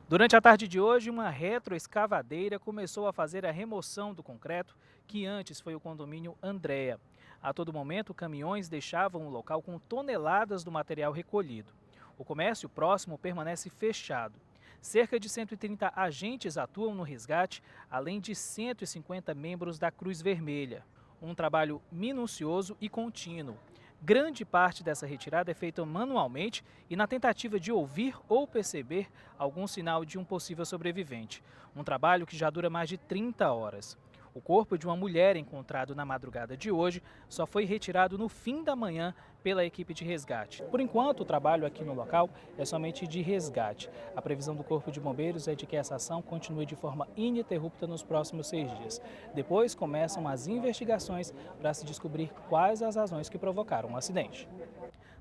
Durante a tarde de hoje, uma retroescavadeira começou a fazer a remoção do concreto que antes foi o condomínio Andréa. A todo momento, caminhões deixavam o local com toneladas do material recolhido. O comércio próximo permanece fechado. Cerca de 130 agentes atuam no resgate, além de 150 membros da Cruz Vermelha. Um trabalho minucioso e contínuo. Grande parte dessa retirada é feita manualmente e na tentativa de ouvir ou perceber algum sinal de um possível sobrevivente. Um trabalho que já dura mais de 30 horas. O corpo de uma mulher encontrado na madrugada de hoje só foi retirado no fim da manhã pela equipe de resgate. Por enquanto, o trabalho aqui no local é somente de resgate. A previsão do Corpo de Bombeiros é de que essa ação continue de forma ininterrupta nos próximos 6 dias. Depois começam as investigações para se descobrir quais as razões que provocaram o acidente.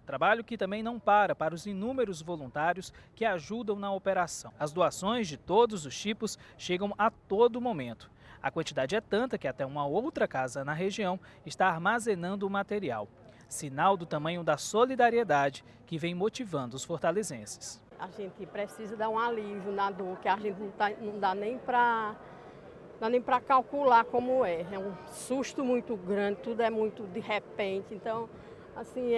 Trabalho que também não para os inúmeros voluntários que ajudam na operação. As doações de todos os tipos chegam a todo momento. A quantidade é tanta que até uma outra casa na região está armazenando o material. Sinal do tamanho da solidariedade que vem motivando os fortalezenses. A gente precisa dar um alívio na dor, que a gente não dá nem para calcular como é. É um susto muito grande, tudo é muito de repente. Então, assim,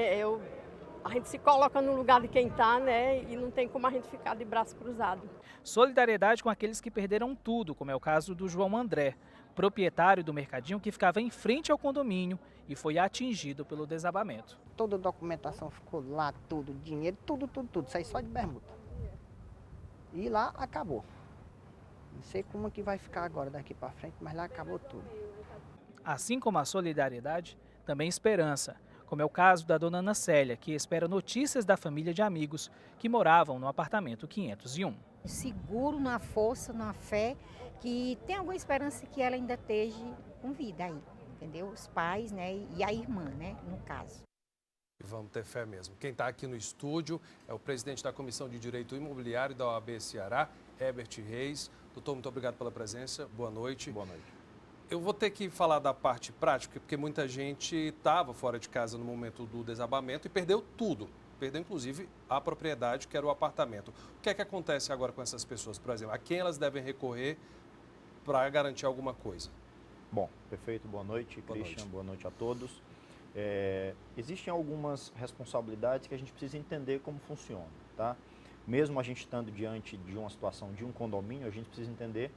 a gente se coloca no lugar de quem está, né? E não tem como a gente ficar de braço cruzado. Solidariedade com aqueles que perderam tudo, como é o caso do João André, proprietário do mercadinho que ficava em frente ao condomínio e foi atingido pelo desabamento. Toda a documentação ficou lá, tudo, dinheiro, tudo. Saí só de bermuda. E lá acabou. Não sei como que vai ficar agora daqui para frente, mas lá acabou tudo. Assim como a solidariedade, também esperança, como é o caso da dona Ana Célia, que espera notícias da família de amigos que moravam no apartamento 501. Seguro na força, na fé, que tem alguma esperança que ela ainda esteja com vida aí, entendeu? Os pais, né, e a irmã, né, no caso. Vamos ter fé mesmo. Quem está aqui no estúdio é o presidente da Comissão de Direito Imobiliário da OAB Ceará, Herbert Reis. Doutor, muito obrigado pela presença. Boa noite. Boa noite. Eu vou ter que falar da parte prática, porque muita gente estava fora de casa no momento do desabamento e perdeu tudo. Perdeu, inclusive, a propriedade, que era o apartamento. O que é que acontece agora com essas pessoas, por exemplo? A quem elas devem recorrer para garantir alguma coisa? Bom, perfeito. Boa noite, Christian. Boa noite a todos. Existem algumas responsabilidades que a gente precisa entender como funciona, tá? Mesmo a gente estando diante de uma situação de um condomínio, a gente precisa entender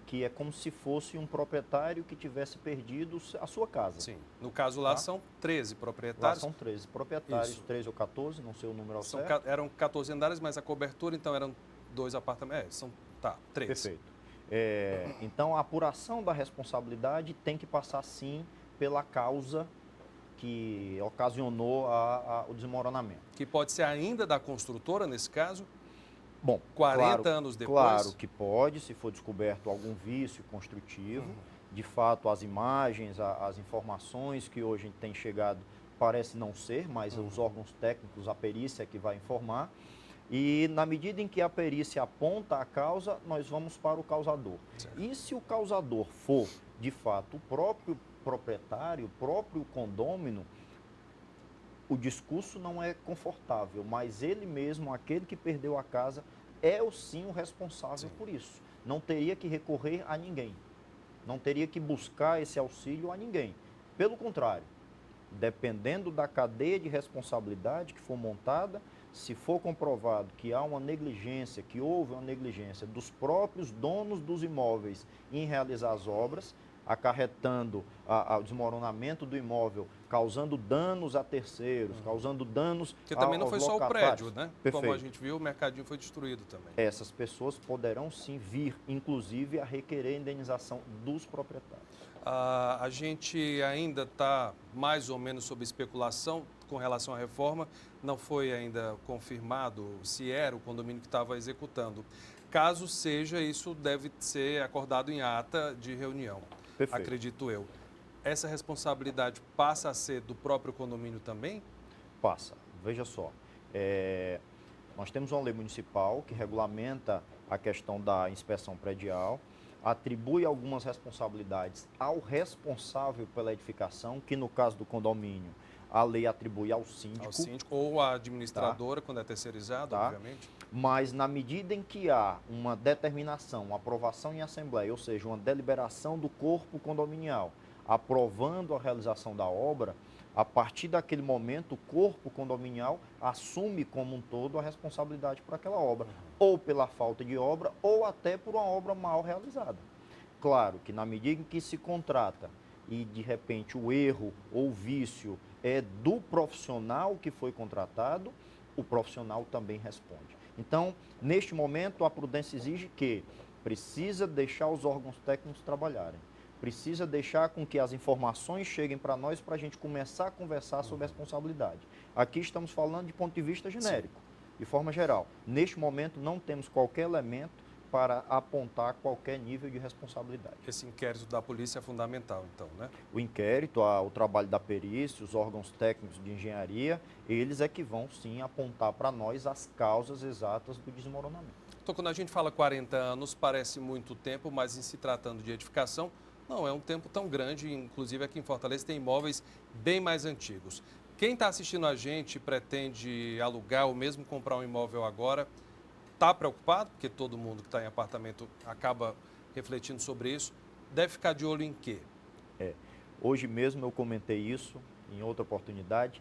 que é como se fosse um proprietário que tivesse perdido a sua casa. Sim. No caso lá, tá? São 13 proprietários. Lá são 13 proprietários, isso. 13 ou 14, não sei o número ao certo. Eram 14 andares, mas a cobertura, então, eram 2 apartamentos. 13. Perfeito. Então, a apuração da responsabilidade tem que passar, sim, pela causa que ocasionou o desmoronamento. Que pode ser ainda da construtora, nesse caso? Bom, 40 anos depois? Claro que pode, se for descoberto algum vício construtivo. De fato, as imagens, as informações que hoje têm chegado parece não ser, mas os órgãos técnicos, a perícia é que vai informar. E na medida em que a perícia aponta a causa, nós vamos para o causador. Certo. E se o causador for, de fato, o próprio proprietário, o próprio condômino, o discurso não é confortável, mas ele mesmo, aquele que perdeu a casa, é sim o responsável por isso. Não teria que recorrer a ninguém. Não teria que buscar esse auxílio a ninguém. Pelo contrário, dependendo da cadeia de responsabilidade que for montada, se for comprovado que há uma negligência, que houve uma negligência dos próprios donos dos imóveis em realizar as obras, acarretando o desmoronamento do imóvel, causando danos a terceiros, causando danos Porque também não foi só o prédio, né? Perfeito. Como a gente viu, o mercadinho foi destruído também. Essas pessoas poderão sim vir, inclusive, a requerer a indenização dos proprietários. A gente ainda está mais ou menos sob especulação com relação à reforma. Não foi ainda confirmado se era o condomínio que estava executando. Caso seja, isso deve ser acordado em ata de reunião. Perfeito. Acredito eu. Essa responsabilidade passa a ser do próprio condomínio também? Passa. Veja só. Nós temos uma lei municipal que regulamenta a questão da inspeção predial, atribui algumas responsabilidades ao responsável pela edificação, que no caso do condomínio, a lei atribui ao síndico. Ao síndico ou à administradora, quando é terceirizado, obviamente. Mas na medida em que há uma determinação, uma aprovação em assembleia, ou seja, uma deliberação do corpo condominial, aprovando a realização da obra, a partir daquele momento o corpo condominial assume como um todo a responsabilidade por aquela obra, ou pela falta de obra, ou até por uma obra mal realizada. Claro que na medida em que se contrata e de repente o erro ou o vício é do profissional que foi contratado, o profissional também responde. Então, neste momento, a prudência exige que precisa deixar os órgãos técnicos trabalharem, precisa deixar com que as informações cheguem para nós para a gente começar a conversar sobre responsabilidade. Aqui estamos falando de ponto de vista genérico, de forma geral. Neste momento, não temos qualquer elemento para apontar qualquer nível de responsabilidade. Esse inquérito da polícia é fundamental, então, né? O inquérito, o trabalho da perícia, os órgãos técnicos de engenharia, eles é que vão, sim, apontar para nós as causas exatas do desmoronamento. Então, quando a gente fala 40 anos, parece muito tempo, mas em se tratando de edificação, não é um tempo tão grande. Inclusive, aqui em Fortaleza tem imóveis bem mais antigos. Quem está assistindo a gente e pretende alugar ou mesmo comprar um imóvel agora, está preocupado, porque todo mundo que está em apartamento acaba refletindo sobre isso, deve ficar de olho em quê? Hoje mesmo eu comentei isso em outra oportunidade,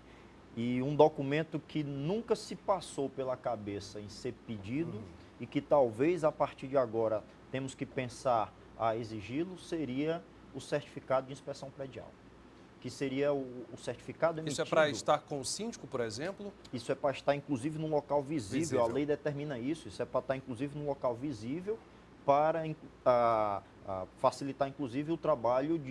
e um documento que nunca se passou pela cabeça em ser pedido e que talvez a partir de agora temos que pensar a exigi-lo, seria o certificado de inspeção predial, que seria o certificado emitido. Isso é para estar com o síndico, por exemplo? Isso é para estar, inclusive, num local visível. A lei determina isso. Isso é para estar, inclusive, num local visível para facilitar, inclusive, o trabalho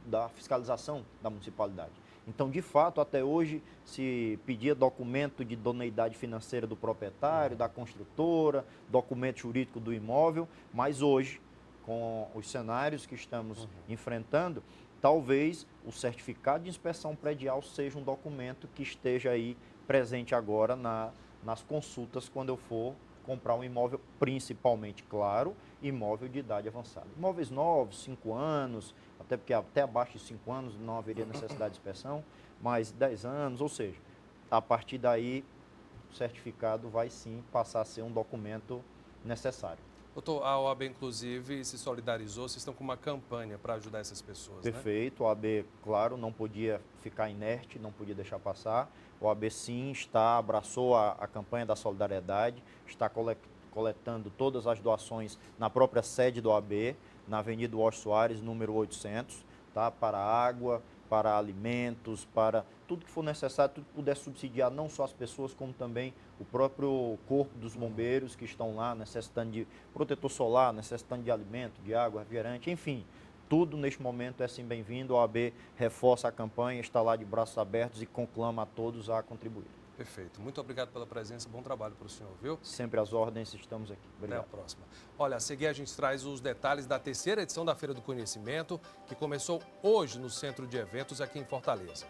da fiscalização da municipalidade. Então, de fato, até hoje, se pedia documento de idoneidade financeira do proprietário, da construtora, documento jurídico do imóvel, mas hoje, com os cenários que estamos enfrentando, talvez o certificado de inspeção predial seja um documento que esteja aí presente agora nas consultas quando eu for comprar um imóvel, principalmente, claro, imóvel de idade avançada. Imóveis novos, 5 anos, até porque até abaixo de 5 anos não haveria necessidade de inspeção, mas 10 anos, ou seja, a partir daí o certificado vai sim passar a ser um documento necessário. Doutor, a OAB, inclusive, se solidarizou, vocês estão com uma campanha para ajudar essas pessoas, Perfeito, a OAB, claro, não podia ficar inerte, não podia deixar passar. A OAB, sim, abraçou a campanha da solidariedade, está coletando todas as doações na própria sede do OAB, na Avenida Washington Soares, número 800, tá? Para água, para alimentos, para tudo que for necessário, tudo que puder subsidiar não só as pessoas, como também o próprio corpo dos bombeiros que estão lá necessitando de protetor solar, necessitando de alimento, de água, refrigerante, enfim. Tudo neste momento é sim bem-vindo. A OAB reforça a campanha, está lá de braços abertos e conclama a todos a contribuir. Perfeito. Muito obrigado pela presença. Bom trabalho para o senhor, viu? Sempre às ordens, estamos aqui. Obrigado. Até a próxima. Olha, a seguir a gente traz os detalhes da terceira edição da Feira do Conhecimento, que começou hoje no Centro de Eventos aqui em Fortaleza.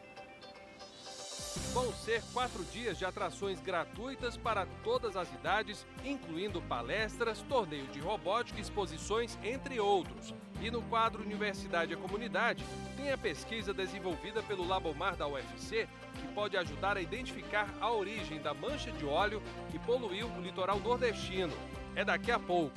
Vão ser 4 dias de atrações gratuitas para todas as idades, incluindo palestras, torneio de robótica, exposições, entre outros. E no quadro Universidade e a Comunidade, tem a pesquisa desenvolvida pelo Labomar da UFC, que pode ajudar a identificar a origem da mancha de óleo que poluiu o litoral nordestino. É daqui a pouco.